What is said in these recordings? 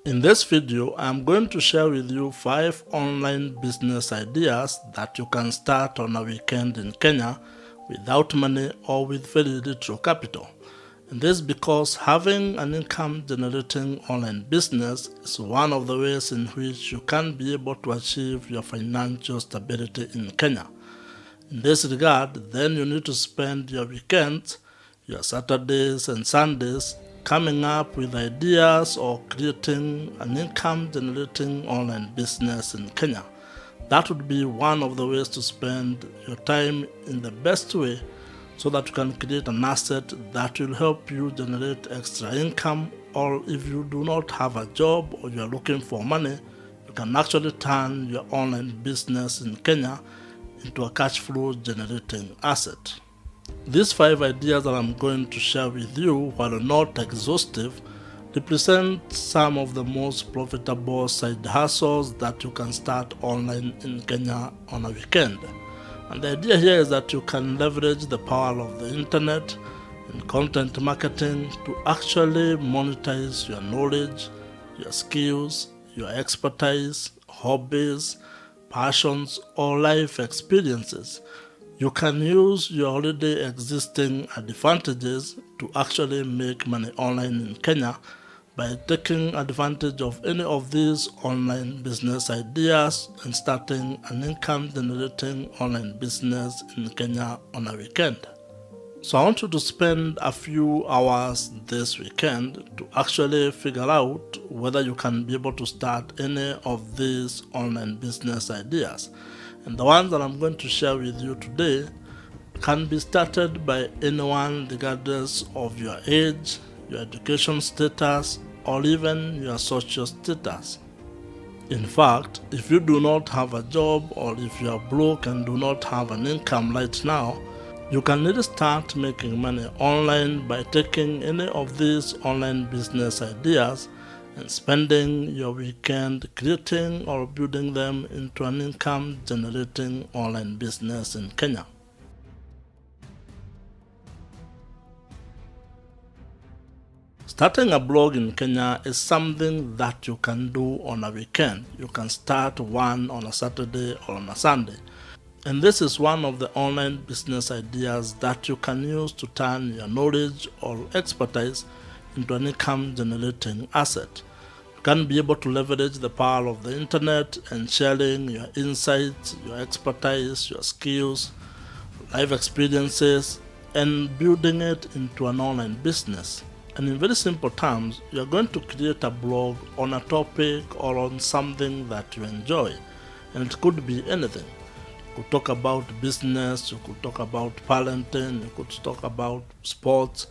In this video, I am going to share with you 5 online business ideas that you can start on a weekend in Kenya without money or with very little capital. And this is because having an income generating online business is one of the ways in which you can be able to achieve your financial stability in Kenya. In this regard, then you need to spend your weekends, your Saturdays and Sundays coming up with ideas or creating an income generating online business in Kenya. That would be one of the ways to spend your time in the best way so that you can create an asset that will help you generate extra income, or if you do not have a job or you are looking for money, you can actually turn your online business in Kenya into a cash flow generating asset. These 5 ideas that I'm going to share with you, while not exhaustive, represent some of the most profitable side hustles that you can start online in Kenya on a weekend. And the idea here is that you can leverage the power of the internet and content marketing to actually monetize your knowledge, your skills, your expertise, hobbies, passions, or life experiences. You can use your already existing advantages to actually make money online in Kenya by taking advantage of any of these online business ideas and starting an income generating online business in Kenya on a weekend. So I want you to spend a few hours this weekend to actually figure out whether you can be able to start any of these online business ideas. And the ones that I'm going to share with you today can be started by anyone regardless of your age, your education status, or even your social status. In fact, if you do not have a job or if you are broke and do not have an income right now, you can really start making money online by taking any of these online business ideas and spending your weekend creating or building them into an income generating online business in Kenya. Starting a blog in Kenya is something that you can do on a weekend. You can start one on a Saturday or on a Sunday. And this is one of the online business ideas that you can use to turn your knowledge or expertise into an income generating asset. You can be able to leverage the power of the internet and sharing your insights, your expertise, your skills, life experiences, and building it into an online business. And in very simple terms, you are going to create a blog on a topic or on something that you enjoy. And it could be anything. You could talk about business, you could talk about parenting, you could talk about sports,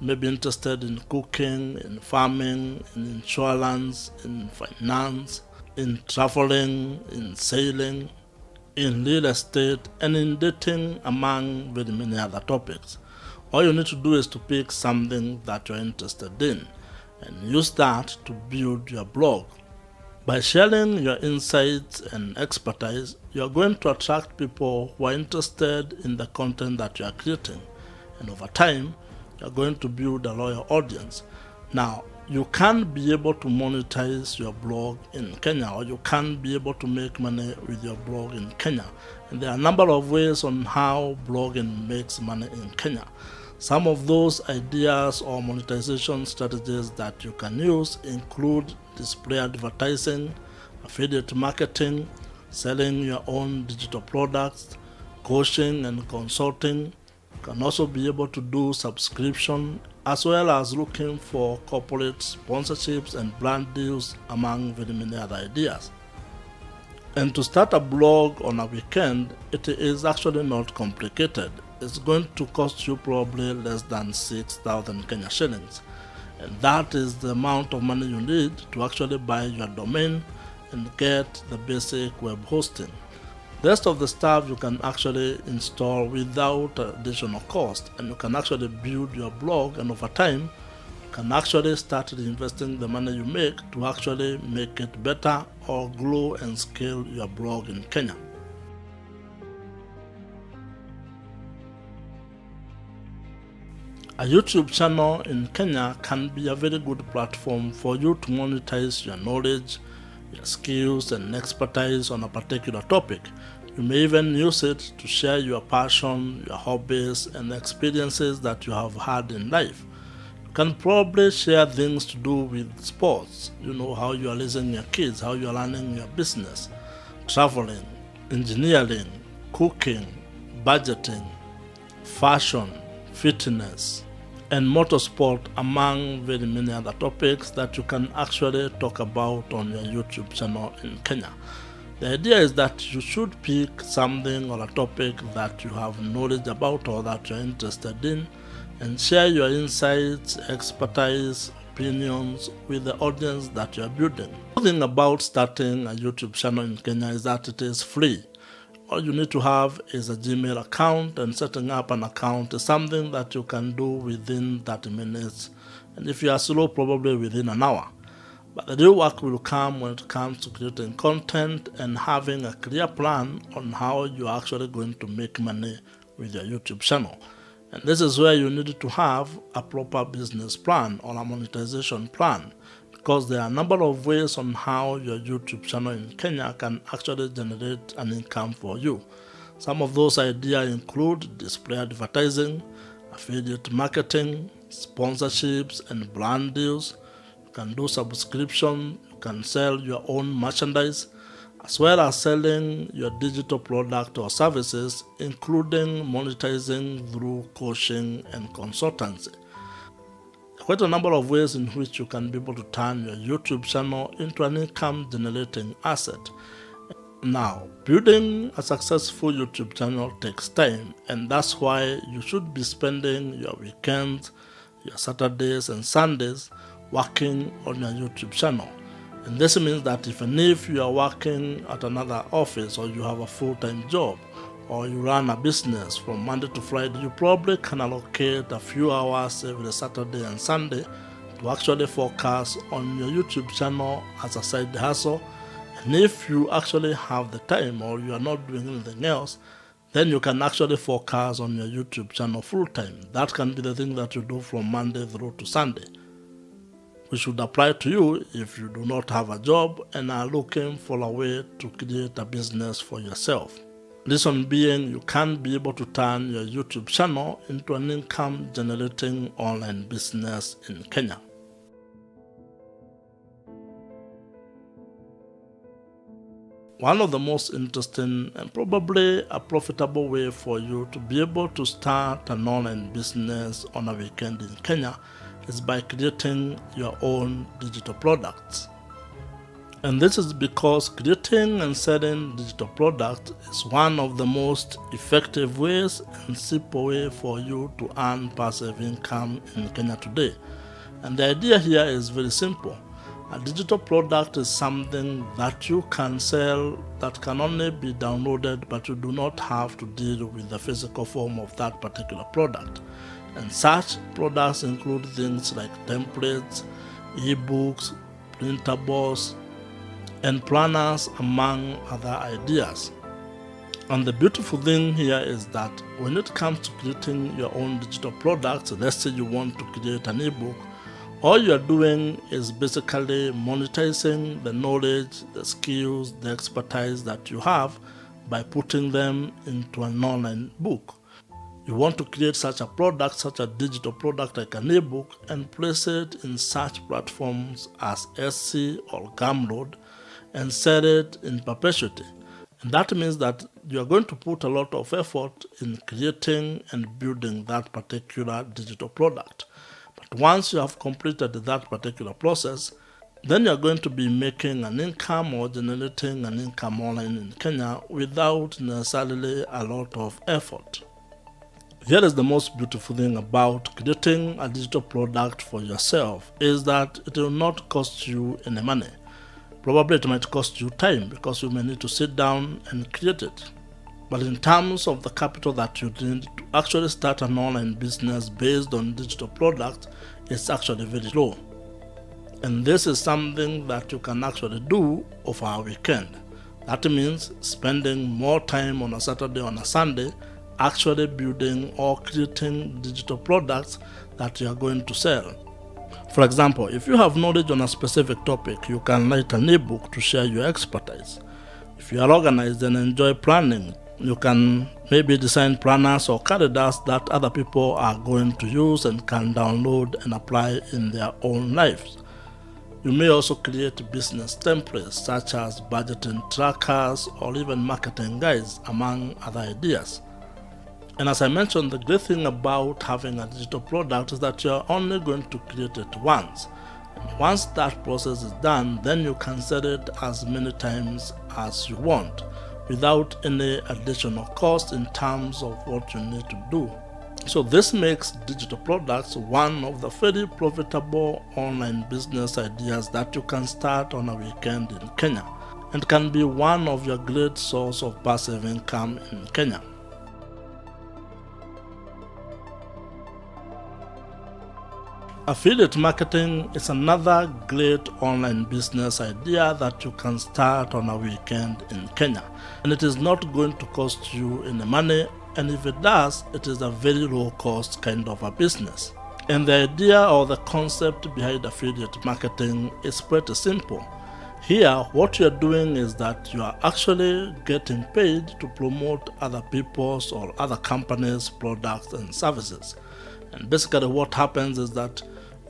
maybe interested in cooking, in farming, in insurance, in finance, in traveling, in sailing, in real estate, and in dating, among very many other topics. All you need to do is to pick something that you're interested in and use that to build your blog. By sharing your insights and expertise, you are going to attract people who are interested in the content that you are creating. And over time, you are going to build a loyal audience. Now, you can be able to monetize your blog in Kenya, or you can be able to make money with your blog in Kenya. And there are a number of ways on how blogging makes money in Kenya. Some of those ideas or monetization strategies that you can use include display advertising, affiliate marketing, selling your own digital products, coaching and consulting. You can also be able to do subscription, as well as looking for corporate sponsorships and brand deals, among very many other ideas. And to start a blog on a weekend, it is actually not complicated. It's going to cost you probably less than 6,000 Kenya shillings. And that is the amount of money you need to actually buy your domain and get the basic web hosting. The rest of the stuff you can actually install without additional cost, and you can actually build your blog, and over time you can actually start reinvesting the money you make to actually make it better or grow and scale your blog in Kenya. A YouTube channel in Kenya can be a very good platform for you to monetize your knowledge, your skills and expertise on a particular topic. You may even use it to share your passion, your hobbies and experiences that you have had in life. You can probably share things to do with sports, how you are raising your kids, how you are running your business, traveling, engineering, cooking, budgeting, fashion, fitness, and motorsport, among very many other topics that you can actually talk about on your YouTube channel in Kenya. The idea is that you should pick something or a topic that you have knowledge about or that you're interested in and share your insights, expertise, opinions with the audience that you're building. The thing about starting a YouTube channel in Kenya is that it is free. All you need to have is a Gmail account, and setting up an account is something that you can do within 30 minutes, and if you are slow, probably within an hour. But the real work will come when it comes to creating content and having a clear plan on how you're actually going to make money with your YouTube channel. And this is where you need to have a proper business plan or a monetization plan, because there are a number of ways on how your YouTube channel in Kenya can actually generate an income for you. Some of those ideas include display advertising, affiliate marketing, sponsorships and brand deals. You can do subscription, you can sell your own merchandise, as well as selling your digital product or services, including monetizing through coaching and consultancy. Quite a number of ways in which you can be able to turn your YouTube channel into an income generating asset. Now, building a successful YouTube channel takes time, and that's why you should be spending your weekends, your Saturdays and Sundays working on your YouTube channel. And this means that even if you are working at another office or you have a full-time job, or you run a business from Monday to Friday, you probably can allocate a few hours every Saturday and Sunday to actually focus on your YouTube channel as a side hustle. And if you actually have the time or you are not doing anything else, then you can actually focus on your YouTube channel full time. That can be the thing that you do from Monday through to Sunday, which would apply to you if you do not have a job and are looking for a way to create a business for yourself. Reason being, you can be able to turn your YouTube channel into an income-generating online business in Kenya. One of the most interesting and probably a profitable way for you to be able to start an online business on a weekend in Kenya is by creating your own digital products. And this is because creating and selling digital products is one of the most effective ways and simple way for you to earn passive income in Kenya today. And the idea here is very simple. A digital product is something that you can sell that can only be downloaded, but you do not have to deal with the physical form of that particular product. And such products include things like templates, ebooks, printables, and planners, among other ideas. And the beautiful thing here is that when it comes to creating your own digital products, let's say you want to create an ebook, all you're doing is basically monetizing the knowledge, the skills, the expertise that you have by putting them into an online book. You want to create such a product, such a digital product like an ebook, and place it in such platforms as Etsy or Gumroad, and sell it in perpetuity. And that means that you are going to put a lot of effort in creating and building that particular digital product. But once you have completed that particular process, then you are going to be making an income or generating an income online in Kenya without necessarily a lot of effort. Here is the most beautiful thing about creating a digital product for yourself is that it will not cost you any money. Probably it might cost you time because you may need to sit down and create it. But in terms of the capital that you need to actually start an online business based on digital products, it's actually very low. And this is something that you can actually do over a weekend. That means spending more time on a Saturday or a Sunday actually building or creating digital products that you are going to sell. For example, if you have knowledge on a specific topic, you can write an ebook to share your expertise. If you are organized and enjoy planning, you can maybe design planners or calendars that other people are going to use and can download and apply in their own lives. You may also create business templates such as budgeting trackers or even marketing guides, among other ideas. And as I mentioned, the great thing about having a digital product is that you're only going to create it once. And once that process is done, then you can sell it as many times as you want without any additional cost in terms of what you need to do. So this makes digital products one of the very profitable online business ideas that you can start on a weekend in Kenya, and can be one of your great source of passive income in Kenya. Affiliate marketing is another great online business idea that you can start on a weekend in Kenya, and it is not going to cost you any money, and if it does, it is a very low cost kind of a business. And the idea or the concept behind affiliate marketing is pretty simple. Here, what you are doing is that you are actually getting paid to promote other people's or other companies' products and services. And basically what happens is that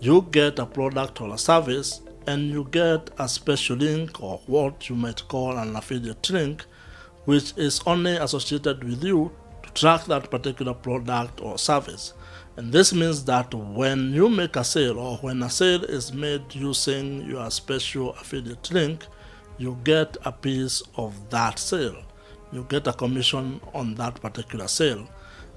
you get a product or a service and you get a special link, or what you might call an affiliate link, which is only associated with you to track that particular product or service. And this means that when you make a sale, or when a sale is made using your special affiliate link, you get a piece of that sale. You get a commission on that particular sale.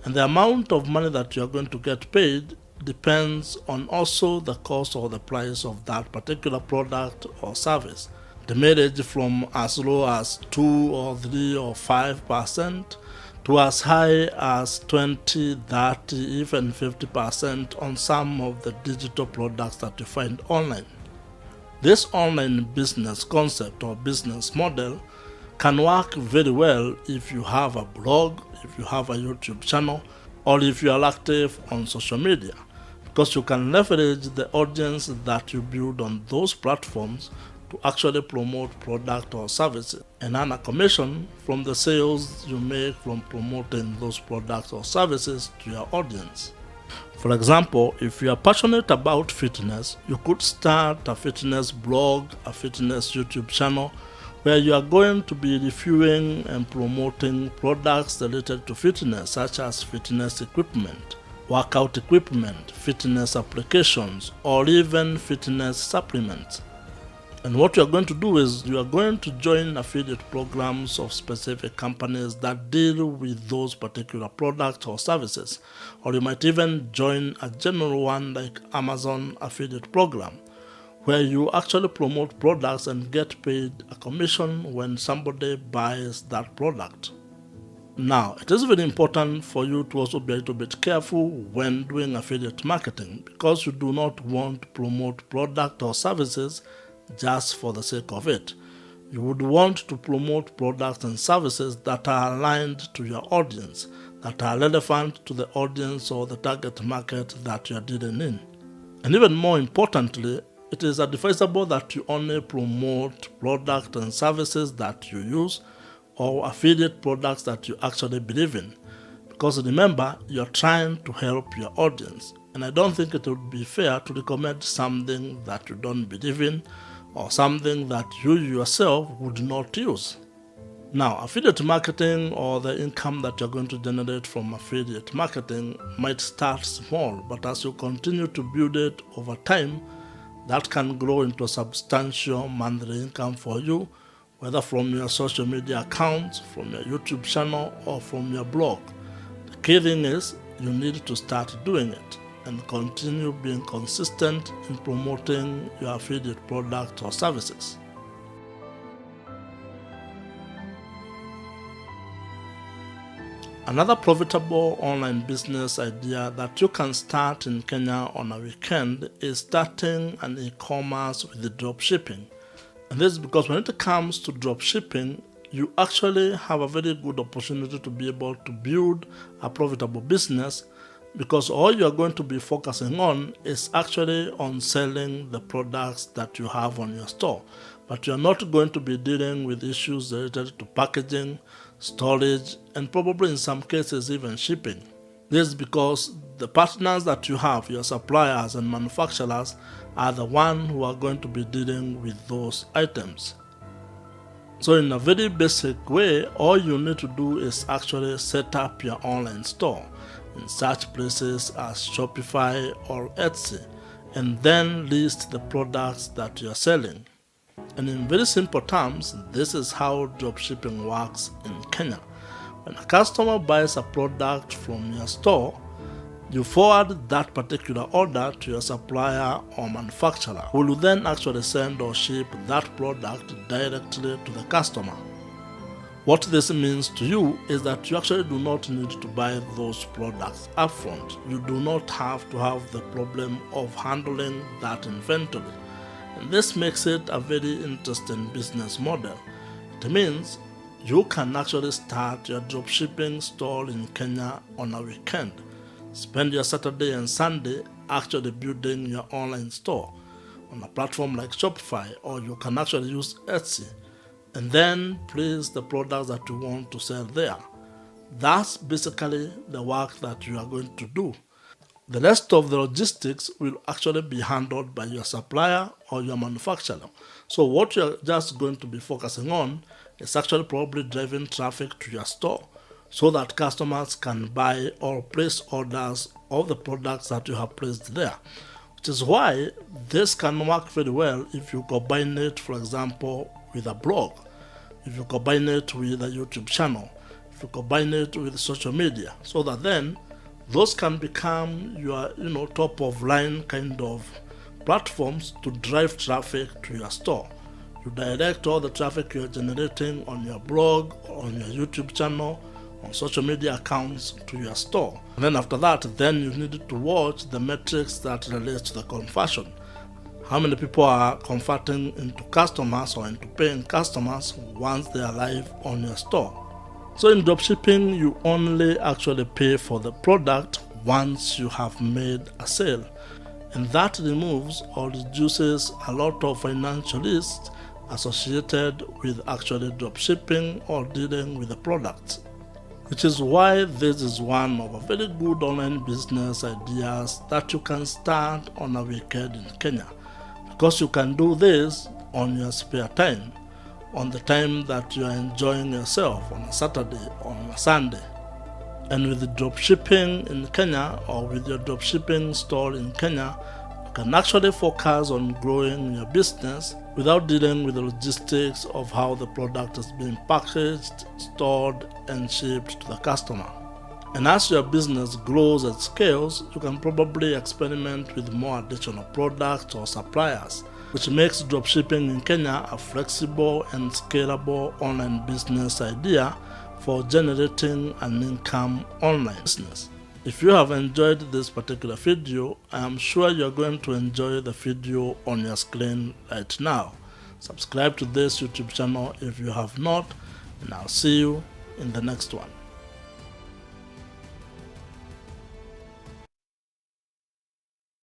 And the amount of money that you are going to get paid depends on also the cost or the price of that particular product or service. They may range from as low as 2 or 3 or 5% to as high as 20, 30, even 50% on some of the digital products that you find online. This online business concept or business model can work very well if you have a blog, if you have a YouTube channel, or if you are active on social media, because you can leverage the audience that you build on those platforms to actually promote product or services and earn a commission from the sales you make from promoting those products or services to your audience. For example, if you are passionate about fitness, you could start a fitness blog, a fitness YouTube channel, where you are going to be reviewing and promoting products related to fitness, such as fitness equipment, workout equipment, fitness applications, or even fitness supplements. And what you are going to do is you are going to join affiliate programs of specific companies that deal with those particular products or services. Or you might even join a general one like Amazon affiliate program, where you actually promote products and get paid a commission when somebody buys that product. Now, it is very important for you to also be a little bit careful when doing affiliate marketing, because you do not want to promote product or services just for the sake of it. You would want to promote products and services that are aligned to your audience, that are relevant to the audience or the target market that you are dealing in. And even more importantly, it is advisable that you only promote products and services that you use, or affiliate products that you actually believe in. Because remember, you're trying to help your audience. And I don't think it would be fair to recommend something that you don't believe in, or something that you yourself would not use. Now, affiliate marketing, or the income that you're going to generate from affiliate marketing, might start small, but as you continue to build it over time, that can grow into a substantial monthly income for you, whether from your social media accounts, from your YouTube channel, or from your blog. The key thing is you need to start doing it and continue being consistent in promoting your affiliate products or services. Another profitable online business idea that you can start in Kenya on a weekend is starting an e-commerce with dropshipping. And this is because when it comes to dropshipping, you actually have a very good opportunity to be able to build a profitable business because all you are going to be focusing on is actually on selling the products that you have on your store. But you're not going to be dealing with issues related to packaging, storage, and probably in some cases even shipping. This is because the partners that you have, your suppliers and manufacturers, are the ones who are going to be dealing with those items. So in a very basic way, all you need to do is actually set up your online store in such places as Shopify or Etsy, and then list the products that you are selling. And in very simple terms, this is how dropshipping works in Kenya. When a customer buys a product from your store, you forward that particular order to your supplier or manufacturer, who will then actually send or ship that product directly to the customer. What this means to you is that you actually do not need to buy those products upfront. You do not have to have the problem of handling that inventory. And this makes it a very interesting business model. It means you can actually start your dropshipping store in Kenya on a weekend. Spend your Saturday and Sunday actually building your online store on a platform like Shopify, or you can actually use Etsy, and then place the products that you want to sell there. That's basically the work that you are going to do. The rest of the logistics will actually be handled by your supplier or your manufacturer. So what you're just going to be focusing on is actually probably driving traffic to your store so that customers can buy or place orders of the products that you have placed there. Which is why this can work very well if you combine it, for example, with a blog, if you combine it with a YouTube channel, if you combine it with social media, so that then those can become your top of line kind of platforms to drive traffic to your store. You direct all the traffic you're generating on your blog, on your YouTube channel, on social media accounts to your store. And then after that, then you need to watch the metrics that relate to the conversion. How many people are converting into customers or into paying customers once they are live on your store. So in dropshipping, you only actually pay for the product once you have made a sale. And that removes or reduces a lot of financial risks associated with actually dropshipping or dealing with the product. Which is why this is one of a very good online business ideas that you can start on a weekend in Kenya. Because you can do this on your spare time, on the time that you are enjoying yourself on a Saturday or on a Sunday. And with the dropshipping in Kenya, or with your dropshipping store in Kenya, you can actually focus on growing your business without dealing with the logistics of how the product is being packaged, stored, and shipped to the customer. And as your business grows and scales, you can probably experiment with more additional products or suppliers, which makes dropshipping in Kenya a flexible and scalable online business idea for generating an income online business. If you have enjoyed this particular video, I am sure you're going to enjoy the video on your screen right now. Subscribe to this YouTube channel if you have not, and I'll see you in the next one.